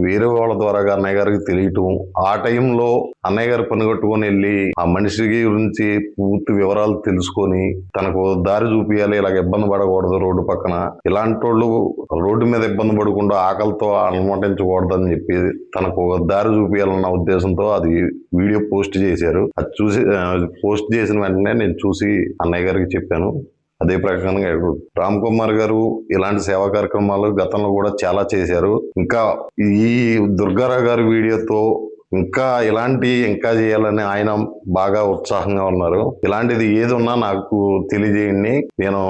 [SPEAKER 7] వేరే వాళ్ళ ద్వారా అన్నయ్య గారికి తెలియటం, ఆ టైంలో అన్నయ్య గారు పనిగట్టుకొని వెళ్ళి ఆ మనిషి గురించి పూర్తి వివరాలు తెలుసుకొని తనకు దారి చూపియాలి, ఇలాగ ఇబ్బంది పడకూడదు రోడ్డు పక్కన, ఇలాంటి వాళ్ళు రోడ్డు మీద ఇబ్బంది పడకుండా ఆకలితో అలమటించకూడదని చెప్పి తనకు దారి చూపియాలన్న ఉద్దేశంతో అది వీడియో పోస్ట్ చేశారు. అది చూసి పోస్ట్ చేసిన వెంటనే నేను చూసి అన్నయ్య గారికి చెప్పాను. అదే ప్రకారంగా రామ్ కుమార్ గారు ఇలాంటి సేవా కార్యక్రమాలు గతంలో కూడా చాలా చేశారు. ఇంకా ఈ దుర్గారావు గారి వీడియోతో ఇంకా చేయాలని ఆయన బాగా ఉత్సాహంగా ఉన్నారు. ఇలాంటిది ఏది ఉన్నా నాకు తెలియజేయండి, నేను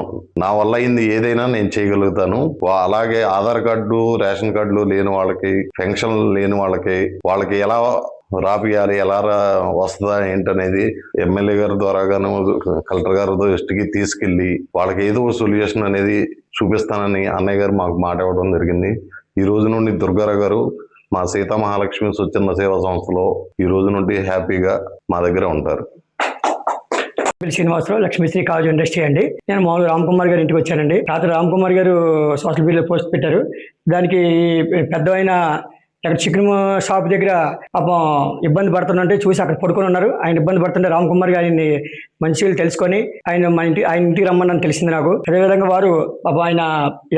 [SPEAKER 7] నా వల్ల అయింది ఏదైనా నేను చేయగలుగుతాను. అలాగే ఆధార్ కార్డు, రేషన్ కార్డులు లేని వాళ్ళకి, పెన్షన్ లేని వాళ్ళకి ఎలా రాపియాలి, ఎలా వస్తుందా ఏంటనేది ఎమ్మెల్యే గారి ద్వారా గాను కలెక్టర్ గారి దృష్టికి తీసుకెళ్ళి వాళ్ళకి ఏదో ఒక సొల్యూషన్ అనేది చూపిస్తానని అన్నయ్య గారు మాకు మాట ఇవ్వడం జరిగింది. ఈ రోజు నుండి దుర్గారావు గారు మా సీతా మహాలక్ష్మి స్వచ్ఛంద సేవా సంస్థలో ఈ రోజు నుండి హ్యాపీగా మా దగ్గర ఉంటారు.
[SPEAKER 8] శ్రీనివాసరావు, లక్ష్మీశ్రీ కాలేజ్ ఇండస్ట్రీ అండి. నేను మామూలు రామ్ కుమార్ గారి ఇంటికి వచ్చానండి. రాత్రి రామ్ కుమార్ గారు సోషల్ మీడియాలో పోస్ట్ పెట్టారు. దానికి పెద్దవైన అక్కడ చికెన్ షాప్ దగ్గర పాపం ఇబ్బంది పడుతుంటే చూసి అక్కడ పడుకొని ఉన్నారు. ఆయన ఇబ్బంది పడుతుంటే రామ్ కుమార్ గారు ఆయన్ని మంచిగా తెలుసుకొని ఆయన ఇంటికి రమ్మని తెలిసింది నాకు. అదేవిధంగా వారు పాపం ఆయన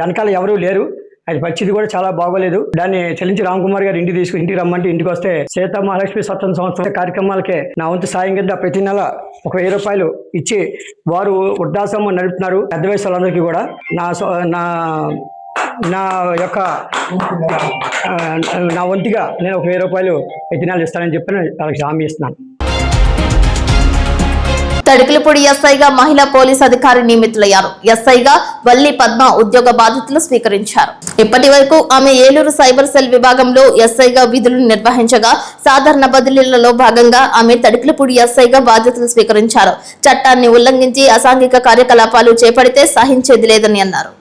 [SPEAKER 8] వెనకాల ఎవరూ లేరు, అది పరిస్థితి కూడా చాలా బాగోలేదు. దాన్ని చెల్లించి రామ్ కుమార్ గారు ఇంటికి రమ్మంటే ఇంటికి వస్తే సీతా మహాలక్ష్మి స్వచ్ఛంద సంస్థ కార్యక్రమాలకే నా వంతు సాయం కింద ప్రతి నెల ఒక 1000 రూపాయలు ఇచ్చి వారు వృద్ధాశ్రమం నడుపుతున్నారు. పెద్ద వయసు వాళ్ళందరికీ కూడా నా వంతుగా నేను ఒక 1000 రూపాయలు ప్రతి నెల ఇస్తానని చెప్పి వాళ్ళకి హామీ ఇస్తున్నాను.
[SPEAKER 1] తడికిలపూడి ఎస్ఐగా మహిళా పోలీస్ అధికారి నియమితులయ్యారు. ఎస్ఐగా వల్లి పద్మ ఉద్యోగ బాధ్యతలు స్వీకరించారు. ఇప్పటి వరకు ఆమె ఏలూరు సైబర్ సెల్ విభాగంలో ఎస్ఐగా విధులు నిర్వహించగా సాధారణ బదిలీలలో భాగంగా ఆమె తడికిలపూడి ఎస్ఐగా బాధ్యతలు స్వీకరించారు. చట్టాన్ని ఉల్లంఘించి అసాంఘిక కార్యకలాపాలు చేపడితే సహించేది లేదని అన్నారు.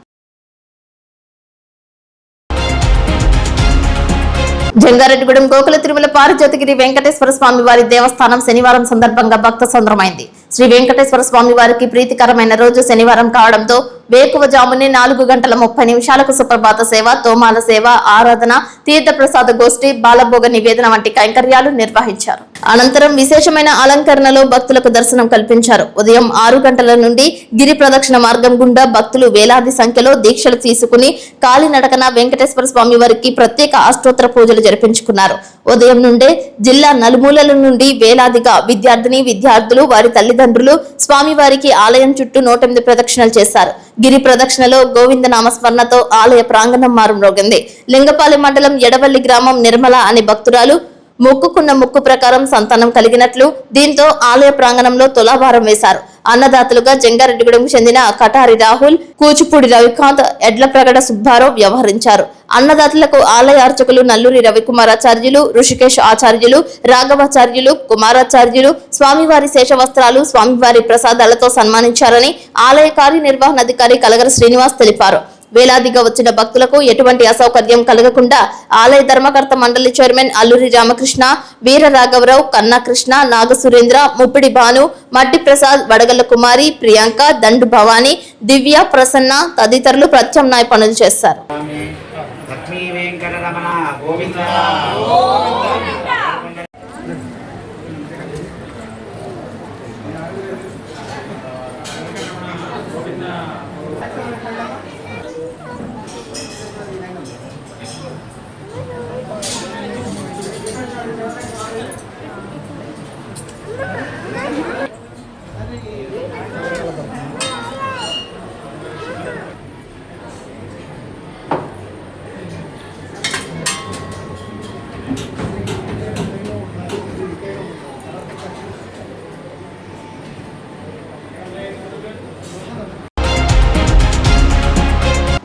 [SPEAKER 1] జంగారెడ్డిగూడెం గోకుల తిరుమల పారిజాతగిరి వెంకటేశ్వర స్వామి వారి దేవస్థానం శనివారం సందర్భంగా భక్త సంద్రమైంది. శ్రీ వెంకటేశ్వర స్వామి వారికి ప్రీతికరమైన రోజు శనివారం కావడంతో వేకువజామునే 4:30 సుప్రభాత సేవ, తోమాల సేవ, ఆరాధన, తీర్థ ప్రసాద గోష్ఠి, బాలభోగ నివేదన వంటి కైంకర్యాలు నిర్వహించారు. అనంతరం విశేషమైన అలంకరణలో భక్తులకు దర్శనం కల్పించారు. ఉదయం 6 గంటల నుండి గిరి ప్రదక్షిణ మార్గం గుండా భక్తులు వేలాది సంఖ్యలో దీక్షలు తీసుకుని కాలినడకన వెంకటేశ్వర స్వామి వారికి ప్రత్యేక అష్టోత్తర పూజలు జరిపించుకున్నారు. ఉదయం నుండే జిల్లా నలుమూలల నుండి వేలాదిగా విద్యార్థులు వారి తల్లిదండ్రులు స్వామివారికి ఆలయం చుట్టూ 108 ప్రదక్షిణలు చేశారు. గిరి ప్రదక్షిణలో గోవింద నామస్మరణతో ఆలయ ప్రాంగణం మారుమ్రోగింది. లింగపాలెం మండలం ఎడవల్లి గ్రామం నిర్మల అనే భక్తురాలు మొక్కుకున్న మొక్కు ప్రకారం సంతానం కలిగినట్లు, దీంతో ఆలయ ప్రాంగణంలో తులాభారం వేశారు. అన్నదాతలుగా జంగారెడ్డిగూడెంకు చెందిన కటారి రాహుల్, కూచిపూడి రవికాంత్, ఎడ్లప్రగడ సుబ్బారావు వ్యవహరించారు. అన్నదాతలకు ఆలయ అర్చకులు నల్లూరి రవికుమారాచార్యులు, ఋషికేశ్ ఆచార్యులు, రాఘవాచార్యులు, కుమారాచార్యులు స్వామివారి శేషవస్త్రాలు, స్వామివారి ప్రసాదాలతో సన్మానించారని ఆలయ కార్యనిర్వహణాధికారి కలగర శ్రీనివాస్ తెలిపారు. వేలాదిగా వచ్చిన భక్తులకు ఎటువంటి అసౌకర్యం కలగకుండా ఆలయ ధర్మకర్త మండలి చైర్మన్ అల్లూరి రామకృష్ణ, వీర రాఘవరావు, కన్నా కృష్ణ, నాగసురేంద్ర, ముప్పిడి భాను, మట్టి ప్రసాద్, వడగల్ల కుమారి, ప్రియాంక, దండు భవానీ, దివ్య, ప్రసన్న తదితరులు ప్రత్యామ్నాయ పనులు చేశారు.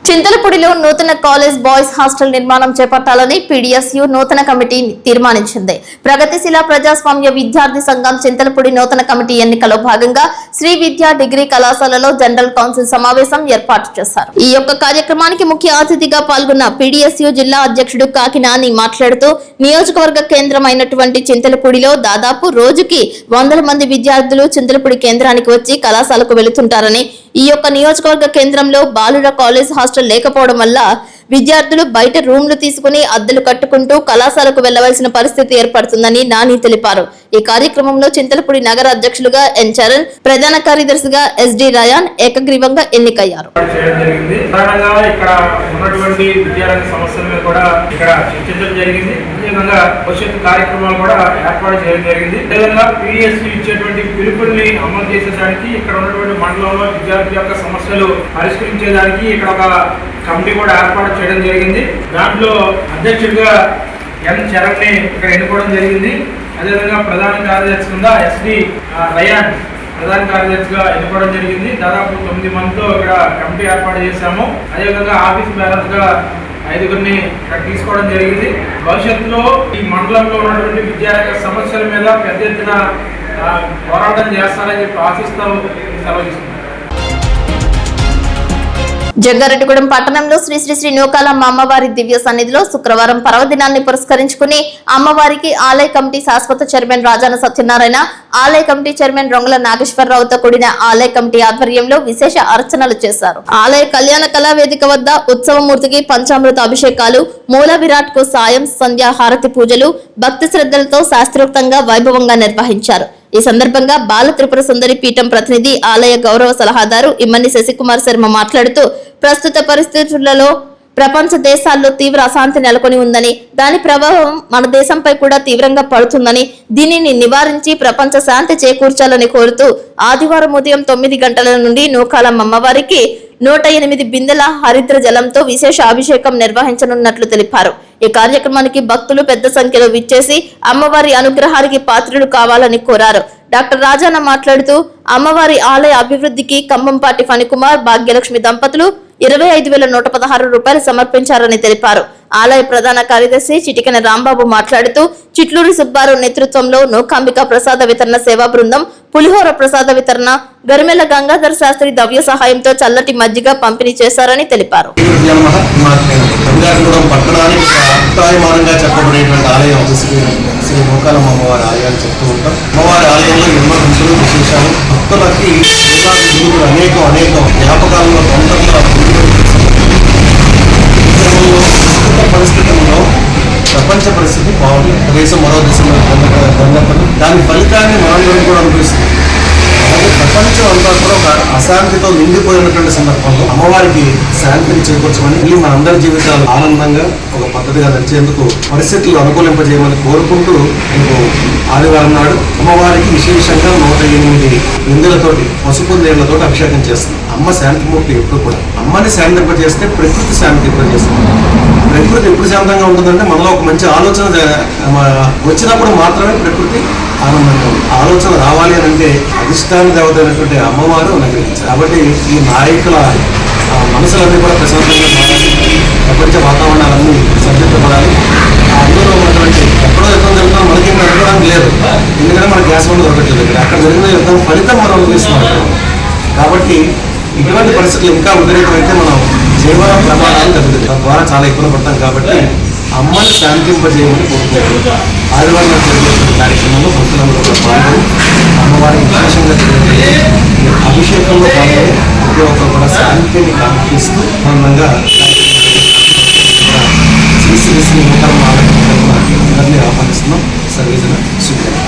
[SPEAKER 1] చింతలపూడిలో నూతన కాలేజ్ బాయ్స్ హాస్టల్ నిర్మాణం చేపట్టాలని పీడీఎస్యూ నూతన కమిటీ తీర్మానించింది. ప్రగతిశీల ప్రజాస్వామ్య విద్యార్థి సంఘం చింతలపూడి నూతన కమిటీ ఎన్నికలో భాగంగా శ్రీ విద్యా డిగ్రీ కళాశాలలో జనరల్ కౌన్సిల్ సమావేశం ఏర్పాటు చేశారు. ఈ యొక్క కార్యక్రమానికి ముఖ్య అతిథిగా పాల్గొన్న పీడీఎస్యూ జిల్లా అధ్యక్షుడు కాకినాని మాట్లాడుతూ నియోజకవర్గ కేంద్రమైనటువంటి చింతలపూడిలో దాదాపు రోజుకి 100 మంది విద్యార్థులు చింతలపూడి కేంద్రానికి వచ్చి కళాశాలకు వెళుతుంటారని, ఈ యొక్క నియోజకవర్గ కేంద్రంలో బాలుర కాలేజ్ హాస్టల్ లేకపోవడం వల్ల విద్యార్థులు బయట రూమ్లు తీసుకుని అద్దెలు కట్టుకుంటూ కళాశాలకు వెళ్లవలసిన పరిస్థితి ఏర్పడుతుందని నాని తెలిపారు. ఈ కార్యక్రమంలో చింతలపూడి నగర అధ్యక్షులుగా ఎన్ చరణ్, ప్రధాన కార్యదర్శిగా ఎస్డి రయాన్ ఏకగ్రీవంగా ఎన్నికయ్యారు.
[SPEAKER 9] భవిష్యత్తు కార్యక్రమాలు కూడా ఏర్పాటు చేయడం జరిగింది. అదేవిధంగా పీడీఎస్యూ ఇచ్చేటువంటి పిలుపుల్ని అమలు చేసేదానికి ఇక్కడ ఉన్నటువంటి మండలంలో విద్యార్థుల యొక్క సమస్యలు పరిష్కరించేదానికి ఇక్కడ ఒక కమిటీ కూడా ఏర్పాటు చేయడం జరిగింది. దాంట్లో అధ్యక్షుడిగా ఎన్ చరణ్ ని ఇక్కడ ఎన్నుకోవడం జరిగింది. అదేవిధంగా ప్రధాన కార్యదర్శి కింద ఎస్డి రయాన్ ప్రధాన కార్యదర్శిగా ఎన్నుకోవడం జరిగింది. దాదాపు 9 మందితో ఇక్కడ కమిటీ ఏర్పాటు చేశాము. అదేవిధంగా ఆఫీస్ బ్యాలెన్స్ గా 5గురిని ఇక్కడ తీసుకోవడం జరిగింది. భవిష్యత్తులో ఈ మండలంలో ఉన్నటువంటి విద్యారంగ సమస్యల మీద పెద్ద ఎత్తున పోరాటం చేస్తారని చెప్పి ఆశిస్తూ సెలవు తీసుకుంటున్నాను.
[SPEAKER 1] జంగారెడ్డిగూడెం పట్టణంలో శ్రీ శ్రీ శ్రీ నూకాలమ్మ అమ్మవారి దివ్య సన్నిధిలో శుక్రవారం పర్వదినాన్ని పురస్కరించుకుని అమ్మవారికి ఆలయ కమిటీ శాశ్వత చైర్మన్ రాజాన సత్యనారాయణ, ఆలయ కమిటీ చైర్మన్ రొంగల నాగేశ్వరరావుతో కూడిన ఆలయ కమిటీ ఆధ్వర్యంలో విశేష అర్చనలు చేశారు. ఆలయ కళ్యాణ కళా వేదిక వద్ద ఉత్సవమూర్తికి పంచామృత అభిషేకాలు, మూల విరాట్ కు సాయం సంధ్యా హారతి పూజలు భక్తి శ్రద్ధలతో శాస్త్రోక్తంగా వైభవంగా నిర్వహించారు. ఈ సందర్భంగా బాల త్రిపుర సుందరి పీఠం ప్రతినిధి ఆలయ గౌరవ సలహాదారు ఇమ్మని శశికుమార్ శర్మ మాట్లాడుతూ ప్రస్తుత పరిస్థితులలో ప్రపంచ దేశాల్లో తీవ్ర అశాంతి నెలకొని ఉందని, దాని ప్రభావం మన దేశంపై కూడా తీవ్రంగా పడుతుందని, దీనిని నివారించి ప్రపంచ శాంతి చేకూర్చాలని కోరుతూ ఆదివారం ఉదయం 9 గంటల నుండి నూకాలమ్మ అమ్మవారికి 108 బిందెల హరిద్ర జలంతో విశేష అభిషేకం నిర్వహించనున్నట్లు తెలిపారు. ఈ కార్యక్రమానికి భక్తులు పెద్ద సంఖ్యలో విచ్చేసి అమ్మవారి అనుగ్రహానికి పాత్రులు కావాలని కోరారు. డాక్టర్ రాజాన మాట్లాడుతూ అమ్మవారి ఆలయ అభివృద్ధికి కంబంపాటి ఫణికుమార్, భాగ్యలక్ష్మి దంపతులు 25,116 రూపాయలు సమర్పించారని తెలిపారు. ఆలయ ప్రధాన కార్యదర్శి చిటికెన రాంబాబు మాట్లాడుతూ చిట్లూరి సుబ్బారావు నేతృత్వంలో నూకాంబిక ప్రసాద వితరణ సేవా బృందం పులిహోర ప్రసాద వితరణ, గరిమెల గంగాధర్ శాస్త్రి దవ్య సహాయంతో చల్లటి మజ్జిగ పంపిణీ చేశారని తెలిపారు.
[SPEAKER 10] చెప్పబడేటువంటి ఆలయం శ్రీ నూకాలమ్మ అమ్మవారి ఆలయాన్ని చెప్తూ ఉంటాం. అమ్మవారి ఆలయంలో ఎన్నో రుచులు విశేషాలు, భక్తులకి అనేక జ్ఞాపకాలలో పరిస్థితుల్లో ప్రపంచ పరిస్థితి బాగుంది. దేశం మరో దేశంలో దాని ఫలితాన్ని మనందరం కూడా అనిపిస్తుంది. అలాగే ప్రపంచం అంతా కూడా ఒక అశాంతితో నిండిపోయినటువంటి సందర్భంలో అమ్మవారికి శాంతిని చేకూర్చమని, మళ్ళీ మనందరి జీవితాలు ఆనందంగా ఒక పద్ధతిగా నడిచేందుకు పరిస్థితులు అనుకూలింపజేయమని కోరుకుంటూ నేను ఆదివారం నాడు అమ్మవారికి విశేషంగా 108 బిందెలతోటి పసుపు నీళ్లతోటి అభిషేకం చేస్తుంది. అమ్మ శాంతిమూర్తి ఎప్పుడు కూడా. అమ్మని శాంతింపజేస్తే ప్రకృతి శాంతింపజేస్తుంది. ప్రకృతి ఎప్పుడు శాంతంగా ఉంటుందంటే మనలో ఒక మంచి ఆలోచన వచ్చినప్పుడు మాత్రమే ప్రకృతి ఆనందంగా ఉంది. ఆలోచన రావాలి అని అంటే అధిష్టాన దేవత అయినటువంటి అమ్మవారు అనుగ్రహించారు. కాబట్టి ఈ నాయకుల మనసులన్నీ కూడా ప్రశాంతంగా మారాలి, ప్రపంచ వాతావరణాలన్నీ సంతృప్తపడాలి. అందులో ఉన్నటువంటి ఎక్కడో యుద్ధం జరుగుతున్నా మనకి జరగడానికి లేదు, ఎందుకంటే మన గ్యాస్ బండ్ దొరకట్లేదు. అక్కడ జరిగిన యుద్ధం ఫలితం మనం అనుభవిస్తున్నాం. కాబట్టి ఇటువంటి పరిస్థితులు ఇంకా ఉద్రేకమైతే మనం జీవన ప్రమాణాలు తగ్గుతుంది, తద్వారా చాలా ఇబ్బంది పడతాం. కాబట్టి అమ్మని శాంతింపజేయమని కోరుకుంటున్నాం. ఆదివారం జరిగే కార్యక్రమంలో భక్తులందరూ కూడా పాల్గొని అమ్మవారికి విశేషంగా జరిగే అభిషేకంలో పాల్గొని ప్రతి ఒక్కరు కూడా శాంతిని కాంక్షిస్తూ ఆనందంగా శ్రీ శ్రీ శ్రీ నూకాలమ్మ అందరినీ ఆహ్వానిస్తున్నాం. సర్వేజన శుభ్రం.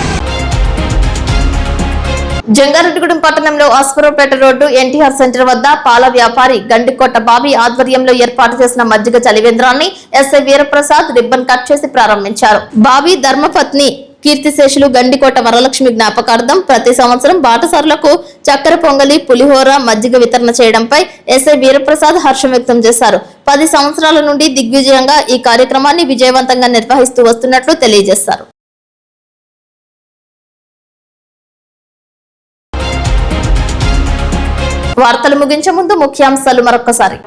[SPEAKER 1] జంగారెడ్డిగూడెం పట్టణంలో అస్వరపేట రోడ్డు ఎన్టీఆర్ సెంటర్ వద్ద పాల వ్యాపారి గండికోట బాబీ ఆధ్వర్యంలో ఏర్పాటు చేసిన మజ్జిగ చలివేంద్రాన్ని ఎస్ఐ వీరప్రసాద్ రిబ్బన్ కట్ చేసి ప్రారంభించారు. బాబీ ధర్మపత్ని కీర్తిశేషులు గండికోట వరలక్ష్మి జ్ఞాపకార్థం ప్రతి సంవత్సరం బాటసారులకు చక్కెర పొంగలి, పులిహోర, మజ్జిగ వితరణ చేయడంపై ఎస్ఐ వీరప్రసాద్ హర్షం వ్యక్తం చేశారు. 10 సంవత్సరాల నుండి దిగ్విజయంగా ఈ కార్యక్రమాన్ని విజయవంతంగా నిర్వహిస్తూ వస్తున్నట్లు తెలియజేశారు. వార్తలు ముగించే ముందు ముఖ్యాంశాలు మరొకసారి.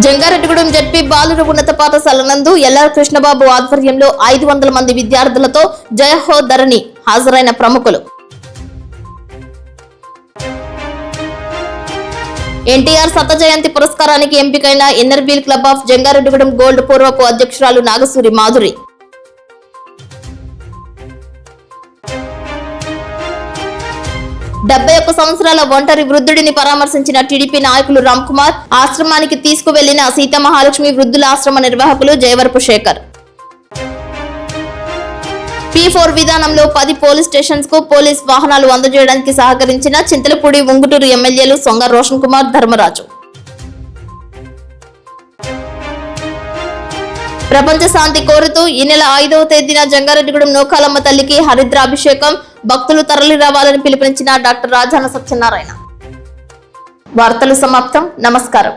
[SPEAKER 1] జంగారెడ్డిగూడెం జెడ్పీ బాలుర ఉన్నత పాఠశాల నందు ఎల్ఆర్ కృష్ణబాబు ఆధ్వర్యంలో 500 మంది విద్యార్థులతో జయహో ధరణి హాజరైన ప్రముఖులు. ఎన్టీఆర్ శత జయంతి పురస్కారానికి ఎంపికైన ఎన్ఆర్బీల్ క్లబ్ ఆఫ్ జంగారెడ్డిగూడెం గోల్డ్ పూర్వపు అధ్యక్షురాలు నాగసూరి మాధురి. 71 సంవత్సరాల ఒంటరి వృద్ధుడిని పరామర్శించిన టీడీపీ నాయకులు రామ్ కుమార్, ఆశ్రమానికి తీసుకువెళ్లిన సీతామహాలక్ష్మి వృద్ధుల ఆశ్రమ నిర్వాహకులు జయవరపు శేఖర్. P4 విధానంలో 10 పోలీస్ స్టేషన్స్ కు పోలీస్ వాహనాలు అందజేయడానికి సహకరించిన చింతలపూడి ఉంగుటూరు ఎమ్మెల్యేలు సొంగ రోషన్ కుమార్, ధర్మరాజు. ప్రపంచ శాంతి కోరుతూ ఈ నెల 5వ తేదీన జంగారెడ్డిగూడెం నూకాలమ్మ తల్లికి హరిద్రాభిషేకం, భక్తులు తరలి రావాలని పిలుపునిచ్చిన డాక్టర్ రాజాన సత్యనారాయణ. వార్తలు సమాప్తం. నమస్కారం.